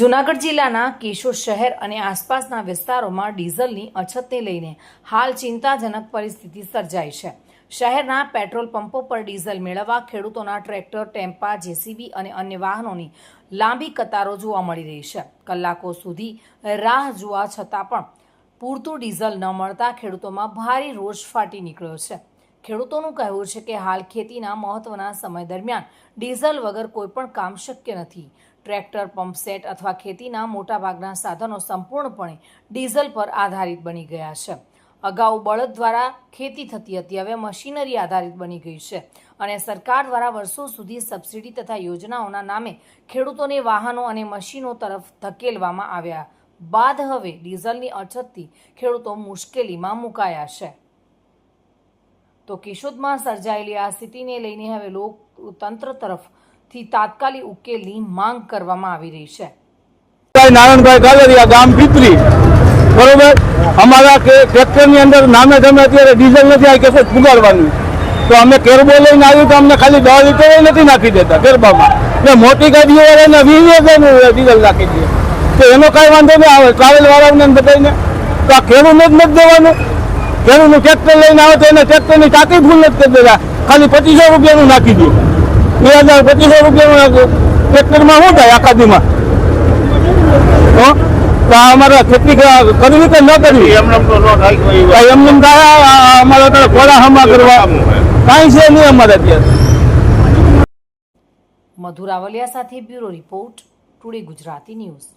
જૂનાગઢ જિલ્લાના કેશોદ શહેર અને આસપાસના વિસ્તારોમાં ડીઝલની અછતને લઈને હાલ ચિંતાજનક પરિસ્થિતિ સર્જાઈ છે। શહેરના પેટ્રોલ પંપો પર ડીઝલ મેળવવા ખેડૂતોના ટ્રેક્ટર, ટેમ્પા, જેસીબી અને અન્ય વાહનોની લાંબી કતારો જોવા મળી રહી છે। કલાકો સુધી રાહ જોવા છતાં પણ પૂરતું ડીઝલ ન મળતા ખેડૂતોમાં ભારે રોષ ફાટી નીકળ્યો છે। ખેડૂતોનું કહેવું છે કે હાલ ખેતીના મહત્વના સમય દરમિયાન ડીઝલ વગર કોઈપણ કામ શક્ય નથી। ટ્રેક્ટર, પંપ સેટ અથવા ખેતીના મોટાભાગના સાધનો સંપૂર્ણપણે ડીઝલ પર આધારિત બની ગયા છે। અગાઉ બળદ દ્વારા ખેતી થતી હતી, હવે મશીનરી આધારિત બની ગઈ છે અને સરકાર દ્વારા વર્ષો સુધી સબસિડી તથા યોજનાઓના નામે ખેડૂતોને વાહનો અને મશીનો તરફ ધકેલવામાં આવ્યા બાદ હવે ડીઝલની અછતથી ખેડૂતો મુશ્કેલીમાં મુકાયા છે। તો કેશોદમાં સર્જાયેલી આ સ્થિતિને લઈને હવે લોકતંત્ર તરફથી તાત્કાલિક ઉકેલની માંગ કરવામાં આવી રહી છે। નારાયણભાઈ ગાલરિયા, ગામ પીપરી, બરોબર। અમારા ટ્રેક્ટરની અંદર નામે તમે અત્યારે ડીઝલ નથી આ કેશોદ પુગાડવાનું, તો અમે કેરબો લઈને આવ્યું તો અમને ખાલી 10 લીટર નથી નાખી દેતા કેરબામાં, એટલે મોટી ગાડીઓ વાળાને 20,000 ડીઝલ નાખી દે, તો એનો કાંઈ વાંધો નહીં આવે ટ્રાવેલ વાળાને બધાને, તો આ ખેડૂતને જ નથી દેવાનું। ખેડૂતનું ટ્રેક્ટર લઈને આવે તો એને ટ્રેક્ટરની ટાંકી ફૂલ નથી કરી દેતા, ખાલી 2500 રૂપિયાનું નાખી દે, 2,000-2500 રૂપિયાનું ટ્રેક્ટરમાં શું થાય આખા દીમાં? તો અમારે ખેતી કરવી કે ન કરવી, એમને અમારે ઘોડા હમા કરવા કાંઈ છે નહીં અમારે અત્યારે। મધુ રાવલિયા સાથે bureau report, today Gujarati news.